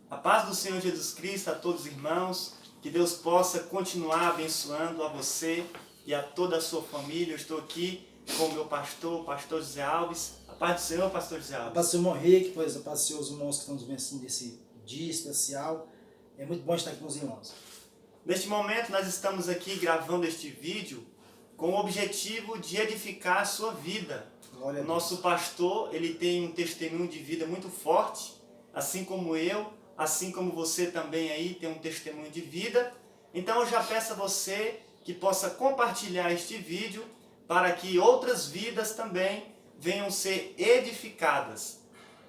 A paz do Senhor Jesus Cristo a todos os irmãos, que Deus possa continuar abençoando a você e a toda a sua família. Eu estou aqui com o meu pastor, o pastor José Alves. A paz do Senhor, pastor José Alves. A paz do Senhor Henrique, pois a paz do Senhor, os irmãos que estão nos vencendo nesse dia especial. É muito bom estar aqui com os irmãos. Neste momento nós estamos aqui gravando este vídeo com o objetivo de edificar a sua vida. Glória a O Deus. nosso pastor, ele tem um testemunho de vida muito forte, assim como eu, assim como você também aí tem um testemunho de vida. Então eu já peço a você que possa compartilhar este vídeo para que outras vidas também venham ser edificadas.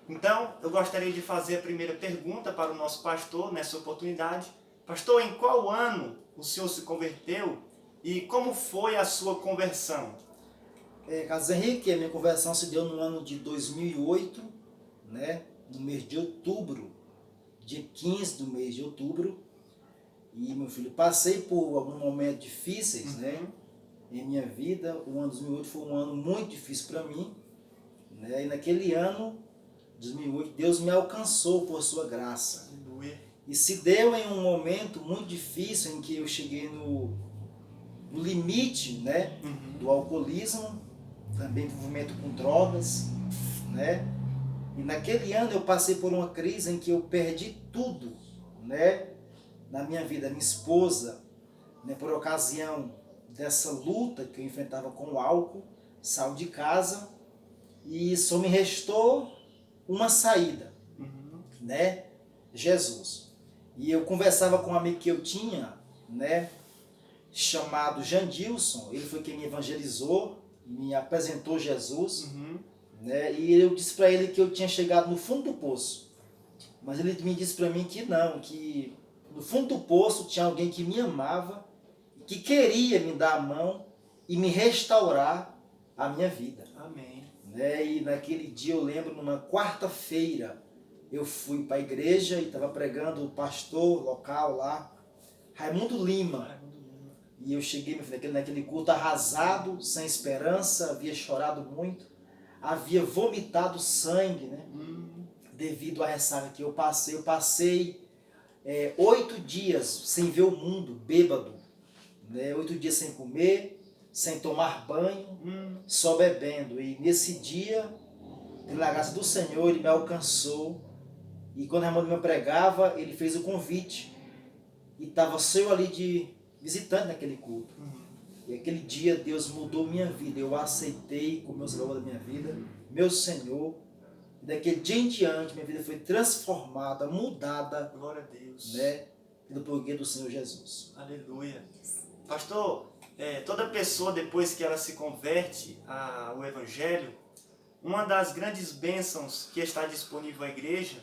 Então eu gostaria de fazer a primeira pergunta para o nosso pastor nessa oportunidade. Pastor, em qual ano o senhor se converteu e como foi a sua conversão? Carlos Henrique, a minha conversão se deu no ano de 2008, né? No mês de outubro, dia 15 do mês de outubro. E, meu filho, passei por alguns momentos difíceis, né? Em minha vida. O ano de 2008 foi um ano muito difícil para mim, né? E naquele ano, 2008, Deus me alcançou por sua graça. Aleluia. E se deu em um momento muito difícil em que eu cheguei no limite, né, do alcoolismo, também envolvimento com drogas, né? E naquele ano eu passei por uma crise em que eu perdi tudo, né, na minha vida. Minha esposa, né, por ocasião dessa luta que eu enfrentava com o álcool, saiu de casa e só me restou uma saída, né? Jesus. E eu conversava com um amigo que eu tinha, né, chamado Jandilson. Ele foi quem me evangelizou, me apresentou Jesus, né? E eu disse para ele que eu tinha chegado no fundo do poço. Mas ele me disse para mim que não, que no fundo do poço tinha alguém que me amava, que queria me dar a mão e me restaurar a minha vida. Amém. Né? E naquele dia eu lembro, numa quarta-feira, eu fui para a igreja e estava pregando o pastor local lá, Raimundo Lima. E eu cheguei, meu filho, naquele culto arrasado, sem esperança, havia chorado muito, havia vomitado sangue, né? Devido à ressaca que eu passei. Eu passei 8 dias sem ver o mundo, bêbado, né? 8 dias sem comer, sem tomar banho, só bebendo. E nesse dia, pela graça do Senhor, Ele me alcançou. E quando a irmã me pregava, ele fez o convite. E estava só eu ali de visitante naquele culto. E aquele dia Deus mudou minha vida. Eu aceitei como meu Salvador da minha vida, meu Senhor. E daquele dia em diante, minha vida foi transformada, mudada. Glória a Deus. Né, pelo poder do Senhor Jesus. Aleluia. Pastor, toda pessoa depois que ela se converte ao Evangelho, uma das grandes bênçãos que está disponível à igreja,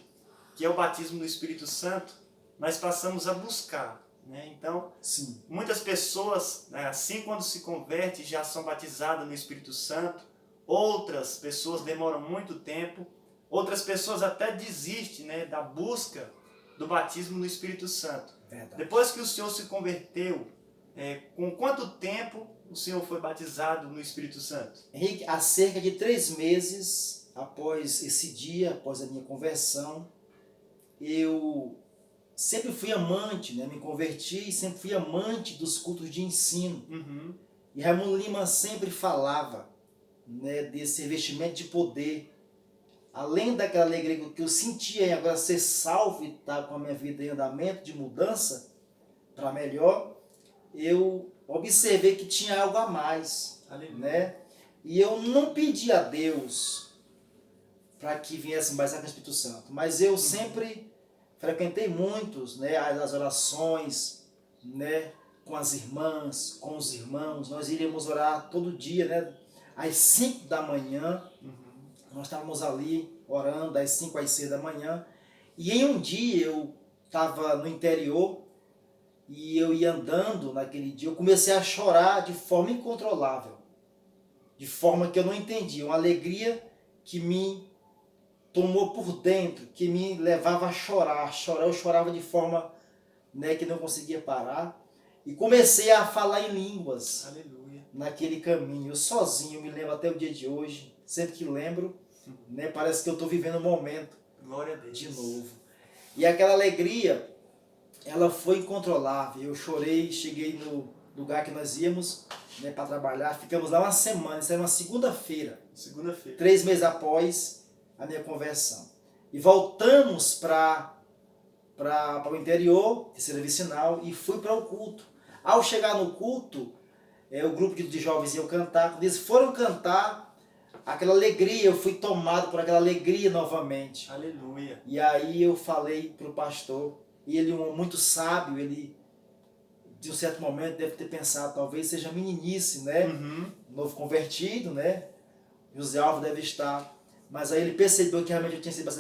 que é o batismo no Espírito Santo, nós passamos a buscar. Né? Então, sim, muitas pessoas, assim quando se convertem, já são batizadas no Espírito Santo. Outras pessoas demoram muito tempo. Outras pessoas até desistem, né, da busca do batismo no Espírito Santo. verdade. Depois que o senhor se converteu, com quanto tempo o senhor foi batizado no Espírito Santo? Henrique, há cerca de 3 meses após esse dia, após a minha conversão, eu sempre fui amante, né? Me converti e sempre fui amante dos cultos de ensino. E Raimundo Lima sempre falava, né, desse revestimento de poder. Além daquela alegria que eu sentia em agora ser salvo e estar com a minha vida em andamento de mudança para melhor, eu observei que tinha algo a mais. Aleluia. Né? E eu não pedi a Deus para que viesse mais com o Espírito Santo, mas eu sempre frequentei muitos, né, as orações, né, com as irmãs, com os irmãos. Nós iríamos orar todo dia, né, às 5 da manhã. Nós estávamos ali orando das 5 às 6 da manhã. E em um dia eu estava no interior e eu ia andando naquele dia. Eu comecei a chorar de forma incontrolável, de forma que eu não entendia. Uma alegria que me tomou por dentro, que me levava a chorar. Eu chorava de forma, né, que não conseguia parar. E comecei a falar em línguas. Aleluia. Naquele caminho, eu sozinho, me lembro até o dia de hoje. Sempre que lembro, né, parece que eu estou vivendo um momento. Glória a Deus. De novo. E aquela alegria, ela foi incontrolável. Eu chorei, cheguei no lugar que nós íamos, né, para trabalhar. Ficamos lá uma semana, isso era uma segunda-feira. Segunda-feira. 3 meses após a minha conversão. E voltamos para o interior, terceira vicinal, e fui para o culto. Ao chegar no culto, o grupo de jovens iam cantar. Quando eles foram cantar, aquela alegria, eu fui tomado por aquela alegria novamente. Aleluia. E aí eu falei para o pastor, e ele, muito sábio, ele, de um certo momento, deve ter pensado, talvez seja meninice, né? Novo convertido, né? José Alves deve estar. Mas aí ele percebeu que realmente eu tinha sido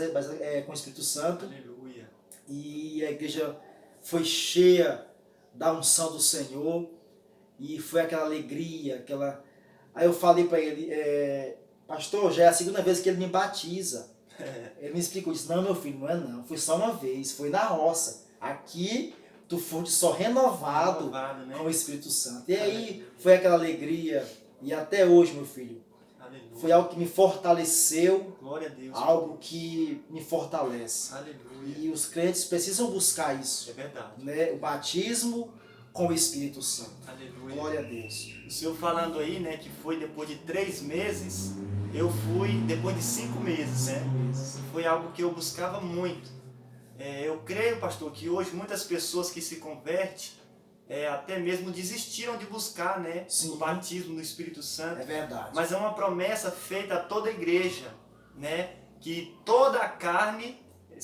com o Espírito Santo. Aleluia. E a igreja foi cheia da unção do Senhor. E foi aquela alegria, aquela... Aí eu falei para ele, pastor, já é a segunda vez que ele me batiza. Ele me explicou isso. Não, meu filho, não é não. Foi só uma vez, foi na roça. Aqui, tu foste só renovado, né? Com o Espírito Santo. E aí foi aquela alegria. E até hoje, meu filho, aleluia, foi algo que me fortaleceu. Glória a Deus. Algo que me fortalece. Aleluia. E os crentes precisam buscar isso. É verdade. Né? O batismo com o Espírito Santo. Aleluia. Glória a Deus. O senhor falando aí, né, que foi depois de 3 meses, eu fui depois de 5 meses, né? Foi algo que eu buscava muito. Eu creio, pastor, que hoje muitas pessoas que se convertem, até mesmo desistiram de buscar, né, o batismo no Espírito Santo. É verdade. Mas é uma promessa feita a toda a igreja, né, que toda a carne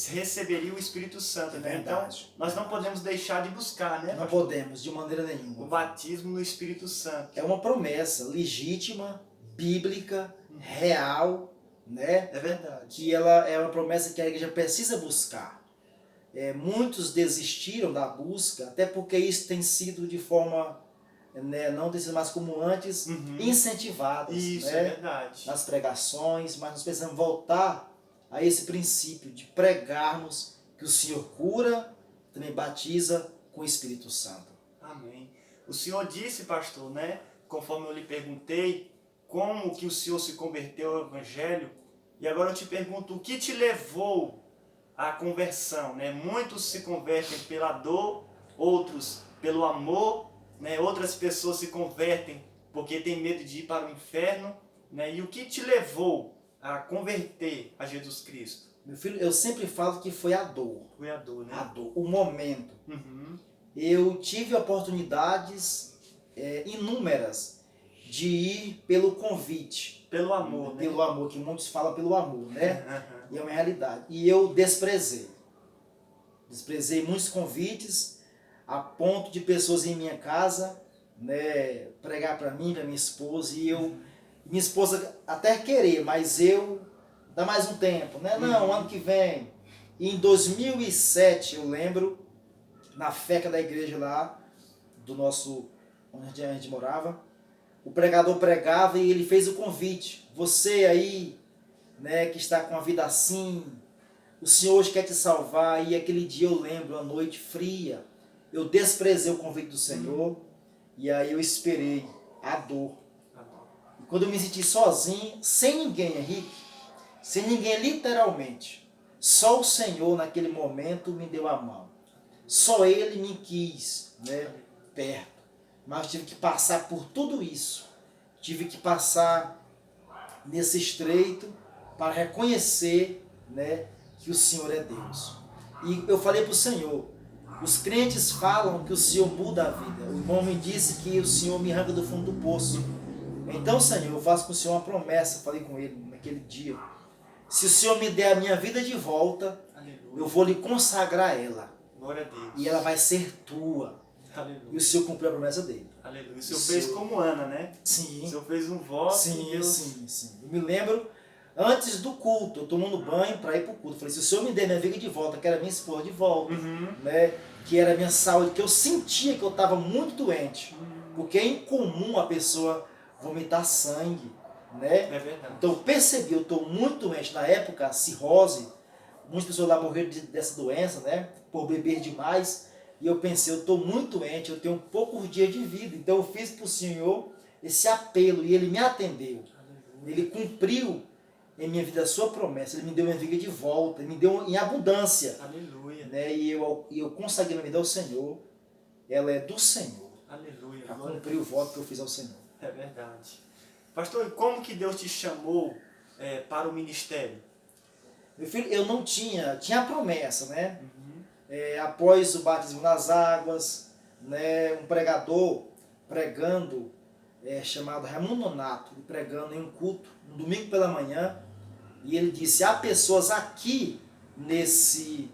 receberia o Espírito Santo. É né? verdade. Então, nós não podemos deixar de buscar, né, Não pastor? podemos, de maneira nenhuma. O batismo no Espírito Santo. É uma promessa legítima, bíblica, real, né? É verdade. Que ela é uma promessa que a igreja precisa buscar. Muitos desistiram da busca, até porque isso tem sido de forma, né, não tem sido mais como antes, incentivadas. Isso, né? é verdade. Nas pregações, mas nós precisamos voltar a esse princípio de pregarmos que o Senhor cura, também batiza com o Espírito Santo. Amém. O senhor disse, pastor, né, conforme eu lhe perguntei, como que o senhor se converteu ao Evangelho, e agora eu te pergunto, o que te levou à conversão, né? Muitos se convertem pela dor, outros pelo amor, né? Outras pessoas se convertem porque tem medo de ir para o inferno, né? E o que te levou a converter a Jesus Cristo? Meu filho, eu sempre falo que foi a dor. Foi a dor, né? A dor, o momento. Eu tive oportunidades inúmeras de ir pelo convite. Pelo amor, né? Pelo amor, que muitos falam pelo amor, né? E é uma realidade. E eu desprezei. Desprezei muitos convites, a ponto de pessoas em minha casa, né, pregar para mim, para minha esposa, e minha esposa até querer, mas eu, dá mais um tempo, né? Não, ano que vem. E em 2007, eu lembro, na feca da igreja lá, do nosso, onde a gente morava, o pregador pregava e ele fez o convite. Você aí, né, que está com a vida assim, o Senhor hoje quer te salvar. E aquele dia eu lembro, a noite fria, eu desprezei o convite do Senhor, e aí eu esperei a dor. E quando eu me senti sozinho, sem ninguém, Henrique, sem ninguém literalmente, só o Senhor naquele momento me deu a mão. Só Ele me quis, né, perto. Mas tive que passar por tudo isso. Tive que passar nesse estreito para reconhecer, né, que o Senhor é Deus. E eu falei para o Senhor, os crentes falam que o Senhor muda a vida. O irmão me disse que o Senhor me arranca do fundo do poço. Então, Senhor, eu faço com o Senhor uma promessa, falei com Ele naquele dia. Se o Senhor me der a minha vida de volta, aleluia, eu vou lhe consagrar ela. Glória a Deus. E ela vai ser tua. Aleluia. E o Senhor cumpriu a promessa dele. Aleluia. O Senhor fez como Ana, né? Sim. O Senhor fez um voto. Sim, Deus... sim. Eu me lembro, antes do culto, eu tomando banho para ir para o culto. Eu falei, se o Senhor me der minha vida de volta, que era minha esposa de volta, né? Que era a minha saúde, que eu sentia que eu estava muito doente. Porque é incomum a pessoa vomitar sangue, né? É verdade. Então eu percebi, eu estou muito doente. Na época, a cirrose, muitas pessoas lá morreram dessa doença, né? Por beber demais. E eu pensei, eu estou muito doente, eu tenho poucos dias de vida. Então eu fiz para o Senhor esse apelo e Ele me atendeu. Ele cumpriu em minha vida a sua promessa. Ele me deu minha vida de volta, Ele me deu em abundância. Aleluia. né? E eu consagrei minha vida ao Senhor. Ela é do Senhor. Aleluia. Já cumpri o voto que eu fiz ao Senhor. É verdade. Pastor, e como que Deus te chamou para o ministério? Meu filho, eu não tinha a promessa, né? Após o batismo nas águas, né? Um pregador pregando, chamado Raimundo Nonato, pregando em um culto, um domingo pela manhã, e ele disse: há pessoas aqui nesse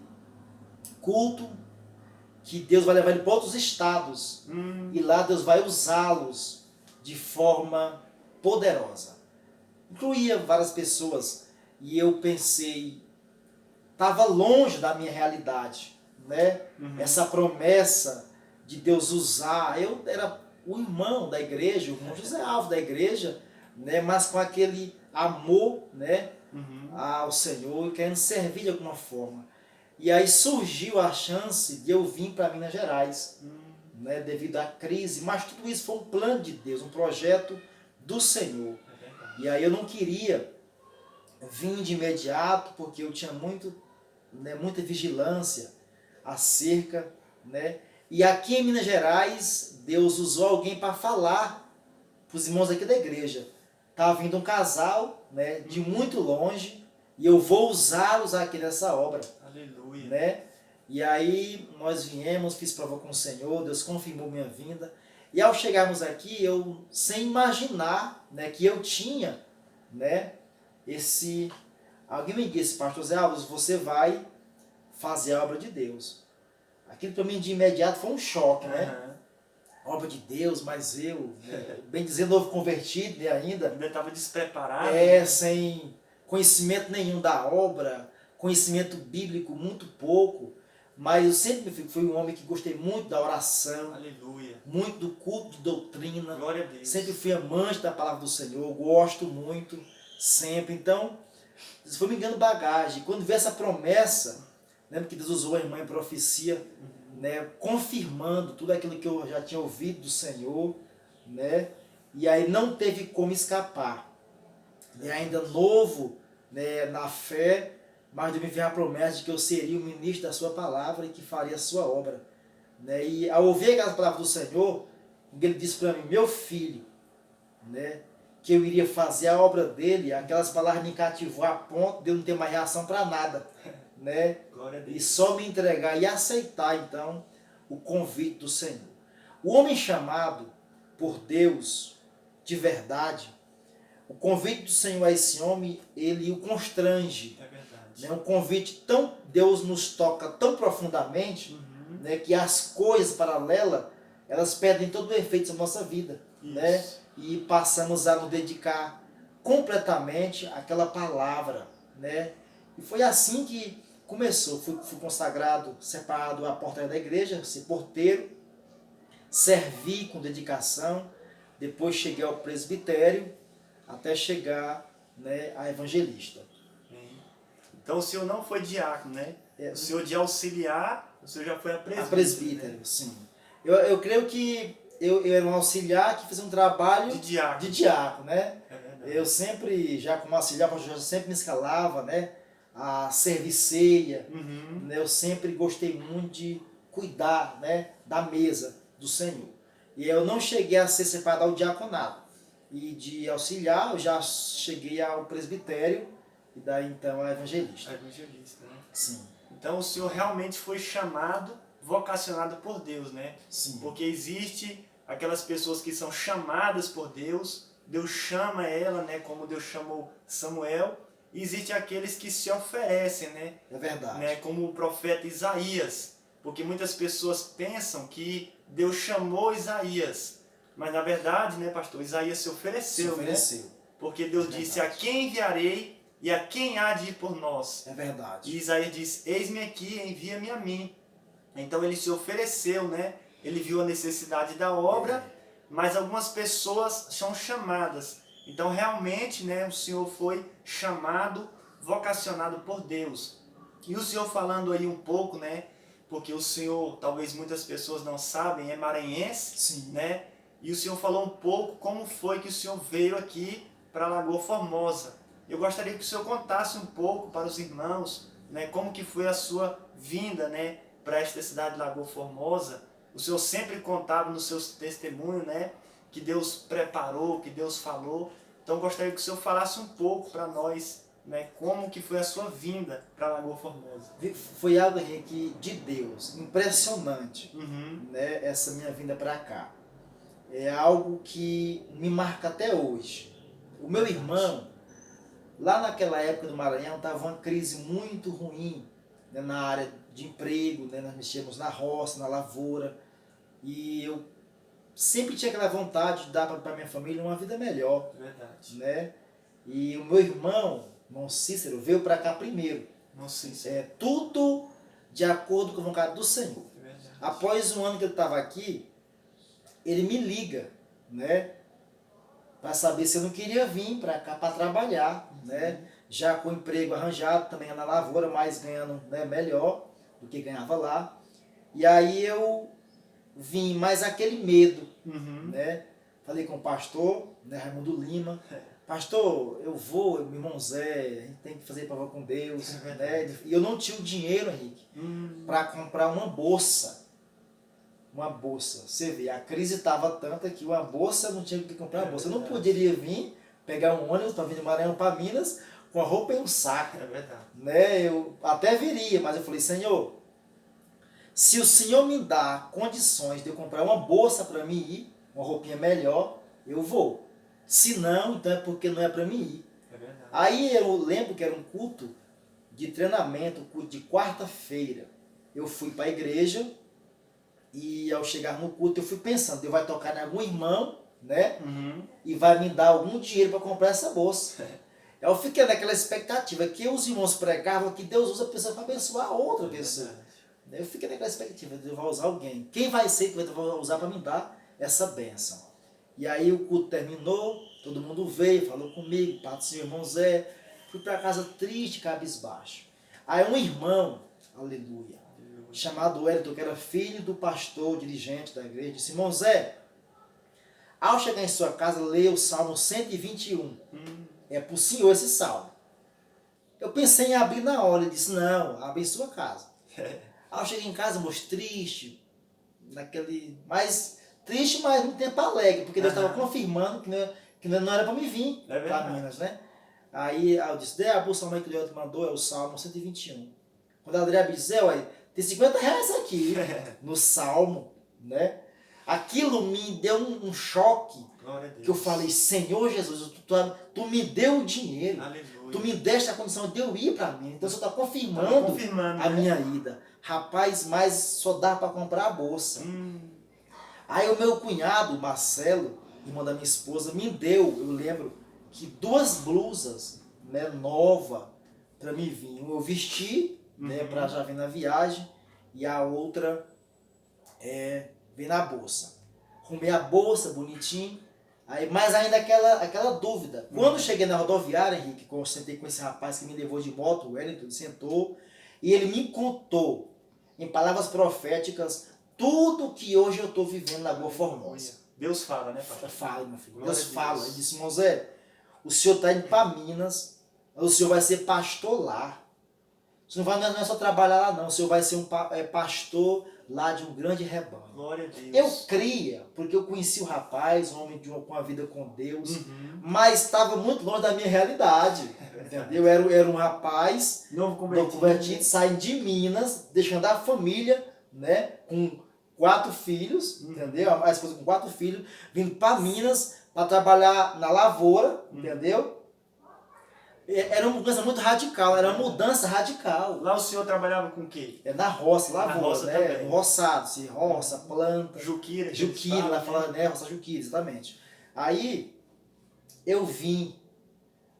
culto que Deus vai levar ele para outros estados, e lá Deus vai usá-los de forma poderosa. Incluía várias pessoas, e eu pensei, estava longe da minha realidade, né? Essa promessa de Deus usar. Eu era o irmão da igreja, o irmão José Alves da igreja, né? Mas com aquele amor, né? Ao Senhor, querendo servir de alguma forma. E aí surgiu a chance de eu vir para Minas Gerais, né? Devido à crise, mas tudo isso foi um plano de Deus, um projeto do Senhor. E aí eu não queria vir de imediato, porque eu tinha muita vigilância acerca, né? E aqui em Minas Gerais, Deus usou alguém para falar para os irmãos aqui da igreja. Estava vindo um casal, né, de muito longe, e eu vou usá-los aqui nessa obra. Aleluia. Né? E aí nós viemos, fiz prova com o Senhor, Deus confirmou minha vinda. E ao chegarmos aqui, eu sem imaginar, né, que eu tinha, né, alguém me disse: pastor Zé Alves, você vai fazer a obra de Deus. Aquilo para mim de imediato foi um choque, né? Obra de Deus, mas eu, bem dizer, novo convertido, né, ainda estava despreparado. Sem conhecimento nenhum da obra, conhecimento bíblico muito pouco, mas eu sempre fui um homem que gostei muito da oração. Aleluia. Muito do culto de doutrina. Glória a Deus. Sempre fui amante da palavra do Senhor, gosto muito, sempre. Então, isso foi me dando bagagem. Quando veio essa promessa, lembra que Deus usou a irmã em profecia, né, confirmando tudo aquilo que eu já tinha ouvido do Senhor, né, e aí não teve como escapar. E ainda novo, né, na fé, mas Deus me fez a promessa de que eu seria o ministro da sua palavra e que faria a sua obra. Né, e ao ouvir aquelas palavras do Senhor, ele disse para mim: meu filho, né, que eu iria fazer a obra dele. Aquelas palavras me cativou a ponto de eu não ter mais reação para nada. Né? E só me entregar e aceitar então o convite do Senhor. O homem chamado por Deus de verdade, o convite do Senhor a esse homem, ele o constrange. É verdade. Né? Um convite Deus nos toca tão profundamente, né, que as coisas paralelas, elas perdem todo o efeito na nossa vida. Né? E passamos a nos dedicar completamente àquela palavra. Né? E foi assim que começou. Fui consagrado, separado à porta da igreja, ser porteiro, servi com dedicação, depois cheguei ao presbitério, até chegar, né, a evangelista. Então o senhor não foi diácono, né? O senhor de auxiliar, o senhor já foi a presbítero. A presbítero, né? Sim. Eu creio que eu era um auxiliar que fez um trabalho de diácono, né? Eu sempre, já como auxiliar, eu sempre me escalava, né? A servir ceia, né? Eu sempre gostei muito de cuidar, né, da mesa do Senhor. E eu não cheguei a ser separado ao diaconato. E de auxiliar, eu já cheguei ao presbitério, e daí então a evangelista. A evangelista, né? Sim. Então o senhor realmente foi chamado, vocacionado por Deus, né? Sim. Porque existe aquelas pessoas que são chamadas por Deus, Deus chama ela, né, como Deus chamou Samuel. E existe aqueles que se oferecem, né? É verdade. Né? Como o profeta Isaías. Porque muitas pessoas pensam que Deus chamou Isaías. Mas na verdade, né, pastor, Isaías se ofereceu. Né? Porque Deus disse: a quem enviarei e a quem há de ir por nós. É verdade. E Isaías disse: eis-me aqui, envia-me a mim. Então ele se ofereceu, né? Ele viu a necessidade da obra, mas algumas pessoas são chamadas. Então realmente, né, o senhor foi chamado, vocacionado por Deus. E o senhor falando aí um pouco, né, porque o senhor, talvez muitas pessoas não sabem, é maranhense. Sim. Né? E o senhor falou um pouco como foi que o senhor veio aqui para Lagoa Formosa. Eu gostaria que o senhor contasse um pouco para os irmãos, né, como que foi a sua vinda, né, para esta cidade de Lagoa Formosa, o Senhor sempre contava nos seus testemunhos, né, que Deus preparou, que Deus falou. Então gostaria que o Senhor falasse um pouco para nós, né, como que foi a sua vinda para Lagoa Formosa. Foi algo, Henrique, de Deus, impressionante, Uhum. né, essa minha vinda para cá. É algo que me marca até hoje. O meu irmão, lá naquela época do Maranhão, estava uma crise muito ruim, né, na área de emprego, né, nós mexíamos na roça, na lavoura, e eu sempre tinha aquela vontade de dar para minha família uma vida melhor. Verdade. Né? E o meu irmão Cícero, veio para cá primeiro. Tudo de acordo com a vontade do Senhor. Após um ano que eu estava aqui, ele me liga, né, para saber se eu não queria vir para cá para trabalhar, né, já com emprego arranjado, também na lavoura, mas ganhando, né, melhor do que ganhava lá. E aí eu vim, mas aquele medo, né, falei com o pastor, né, Raimundo Lima, pastor, eu vou, meu irmão Zé, a gente tem que fazer prova com Deus, né, e eu não tinha o dinheiro, Henrique, para comprar uma bolsa. Uma bolsa. Você vê, a crise estava tanta que uma bolsa, não tinha que comprar uma bolsa. Eu não poderia vir, pegar um ônibus para vir de Maranhão para Minas com a roupa e um saco. Né? Eu até viria, mas eu falei, Senhor, se o Senhor me dá condições de eu comprar uma bolsa para mim ir, uma roupinha melhor, eu vou. Se não, então é porque não é para mim ir. Aí eu lembro que era um culto de treinamento, culto de quarta-feira. Eu fui para a igreja, e ao chegar no culto eu fui pensando, Deus vai tocar em algum irmão, né? E vai me dar algum dinheiro para comprar essa bolsa. Eu fiquei naquela expectativa que os irmãos pregavam que Deus usa a pessoa para abençoar a outra pessoa. Eu fiquei naquela expectativa, Deus vai usar alguém. Quem vai ser que vai usar para me dar essa bênção? E aí o culto terminou, todo mundo veio, falou comigo, Pai do Senhor, irmão Zé. Fui para casa triste, cabisbaixo. Aí um irmão, aleluia, chamado Wellington, que era filho do pastor, dirigente da igreja, disse, irmão Zé, ao chegar em sua casa, leia o Salmo 121. É para o senhor esse salmo. Eu pensei em abrir na hora, ele disse, não, abre em sua casa. Ao chegar em casa, moço, triste, triste, mas no tempo alegre, porque Deus estava confirmando que não era para me vir para Minas, né? Aí eu disse, abre o salmo que Deus mandou, é o Salmo 121. Quando a Adriana disse, Zé, tem 50 reais aqui no Salmo, né? Aquilo me deu um choque, que eu falei, Senhor Jesus, tu me deu o dinheiro, aleluia, tu me deste a condição de eu ir para mim, então você está confirmando a minha ida. Rapaz, mas só dá para comprar a bolsa. Aí o meu cunhado, Marcelo, irmão da minha esposa, me deu, eu lembro, que 2 blusas, né, novas para mim vir. Eu vesti, né, para já vir na viagem, e a outra vem na bolsa. Arrumei a bolsa bonitinho, aí, mas ainda aquela dúvida. Quando cheguei na rodoviária, Henrique, eu sentei com esse rapaz que me levou de moto, o Wellington, ele sentou, e ele me contou, em palavras proféticas, tudo que hoje eu estou vivendo na Lagoa Formosa. Deus fala, né, pastor? Fala, meu filho. Deus fala. Ele disse, irmão Zé, o senhor está indo para Minas, o senhor vai ser pastor lá. Você não é só trabalhar lá, não. O senhor vai ser um pastor lá de um grande rebanho. Glória a Deus. Eu cria, porque eu conheci o rapaz, um homem com uma vida com Deus, mas estava muito longe da minha realidade. Entendeu? Era um rapaz novo convertido, saindo de Minas, deixando a família, né, com 4 filhos, entendeu? A esposa com 4 filhos, vindo para Minas para trabalhar na lavoura, entendeu? Era uma mudança muito radical, era uma mudança radical. Lá o senhor trabalhava com o quê? Na roça, lavoura, na roça, né? Também. No roçado, roça, planta. Juquira, lá fala, né? Roça Juquira, exatamente. Aí, eu vim.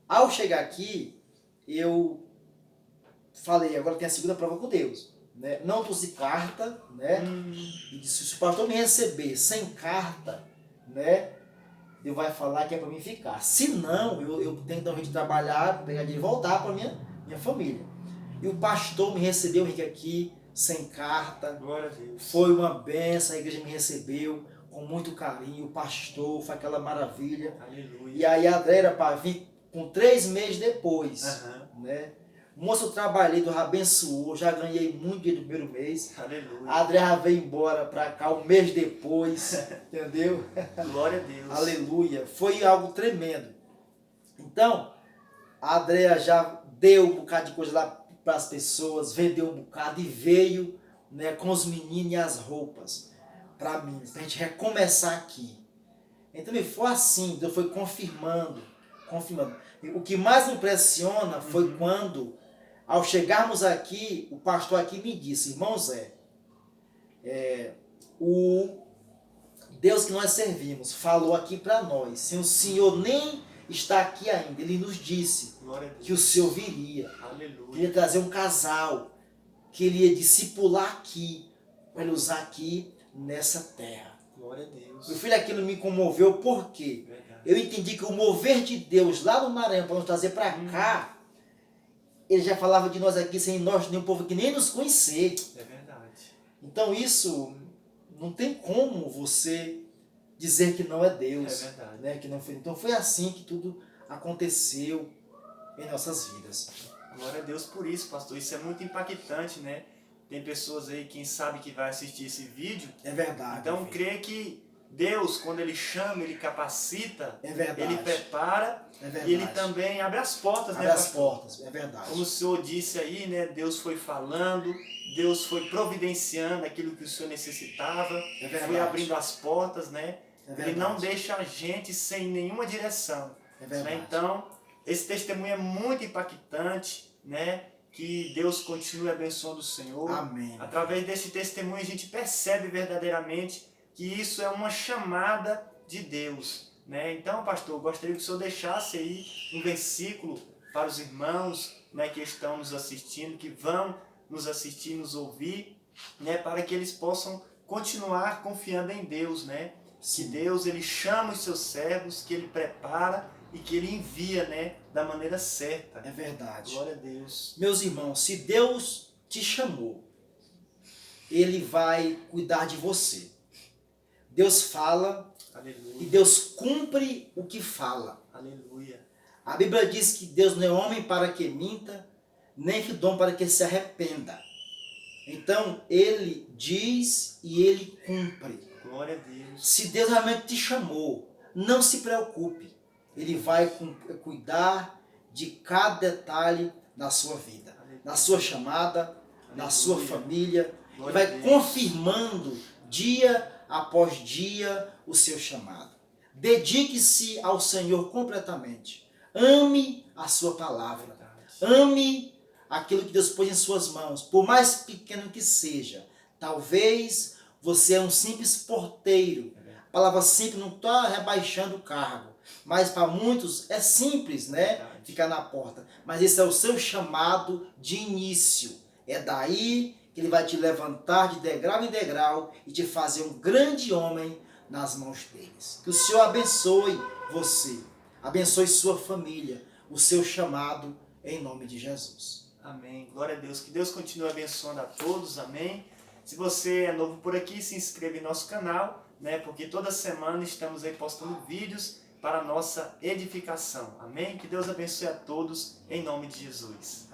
Ao chegar aqui, eu falei, agora tem a segunda prova com Deus. Né? Não trouxe carta, né? E disse, se o pastor me receber sem carta, né? Ele vai falar que é para mim ficar. Se não, eu tenho que dar um jeito de trabalhar, pegar dinheiro e voltar para minha família. E o pastor me recebeu aqui, sem carta. Glória a Deus. Foi uma benção, a igreja me recebeu com muito carinho. O pastor, foi aquela maravilha. Aleluia. E aí a André era para vir com 3 meses depois. Né? Moço, eu trabalhei, Deus abençoou, já ganhei muito dinheiro no primeiro mês. Aleluia. A Andréa veio embora para cá um mês depois, entendeu? Glória a Deus. Aleluia. Foi algo tremendo. Então, a Andréa já deu um bocado de coisa lá para as pessoas, vendeu um bocado e veio, né, com os meninos e as roupas para mim, para a gente recomeçar aqui. Então, foi assim, Deus foi confirmando. O que mais me impressiona foi quando, ao chegarmos aqui, o pastor aqui me disse, irmão Zé, o Deus que nós servimos falou aqui para nós, sem o Senhor nem estar aqui ainda, Ele nos disse que o Senhor viria, que Ele ia trazer um casal, que Ele ia discipular aqui, para Ele usar aqui nessa terra. Glória a Deus. Meu filho, aquilo me comoveu porque eu entendi que o mover de Deus lá no Maranhão para nos trazer para cá, Ele já falava de nós aqui sem nós, nem um povo que nem nos conhecer. É verdade. Então isso não tem como você dizer que não é Deus. É verdade. Né? Que não foi. Então foi assim que tudo aconteceu em nossas vidas. Glória a Deus por isso, pastor. Isso é muito impactante, né? Tem pessoas aí, quem sabe, que vai assistir esse vídeo. É verdade. Então, crê que Deus, quando Ele chama, Ele capacita, é verdade. Ele prepara, e Ele também abre as portas, abre né, as portas, é verdade. Como o Senhor disse aí, né? Deus foi falando, Deus foi providenciando aquilo que o Senhor necessitava, foi abrindo as portas, né? Ele não deixa a gente sem nenhuma direção. Né? Então, esse testemunho é muito impactante, né? Que Deus continue abençoando o Senhor. Amém. Através desse testemunho a gente percebe verdadeiramente que isso é uma chamada de Deus. Né? Então, pastor, eu gostaria que o senhor deixasse aí um versículo para os irmãos, né, que estão nos assistindo, que vão nos assistir, nos ouvir, né, para que eles possam continuar confiando em Deus. Né? Que Deus, Ele chama os seus servos, que Ele prepara e que Ele envia, né, da maneira certa. É verdade. Glória a Deus. Meus irmãos, se Deus te chamou, Ele vai cuidar de você. Deus fala. Aleluia. E Deus cumpre o que fala. Aleluia. A Bíblia diz que Deus não é homem para que minta, nem filho de homem para que se arrependa. Então, Ele diz e Ele cumpre. Glória a Deus. Se Deus realmente te chamou, não se preocupe. Ele vai cuidar de cada detalhe na sua vida, na sua chamada, na sua família. Ele vai confirmando dia após dia o seu chamado. Dedique-se ao Senhor completamente. Ame a sua palavra. Ame aquilo que Deus pôs em suas mãos, por mais pequeno que seja. Talvez você é um simples porteiro. A palavra simples não está rebaixando o cargo. Mas para muitos é simples, né? Ficar na porta. Mas esse é o seu chamado de início. É daí que Ele vai te levantar de degrau em degrau e te fazer um grande homem nas mãos deles. Que o Senhor abençoe você, abençoe sua família, o seu chamado, em nome de Jesus. Amém. Glória a Deus. Que Deus continue abençoando a todos. Amém. Se você é novo por aqui, se inscreva em nosso canal, né? Porque toda semana estamos aí postando vídeos para a nossa edificação. Amém? Que Deus abençoe a todos, em nome de Jesus.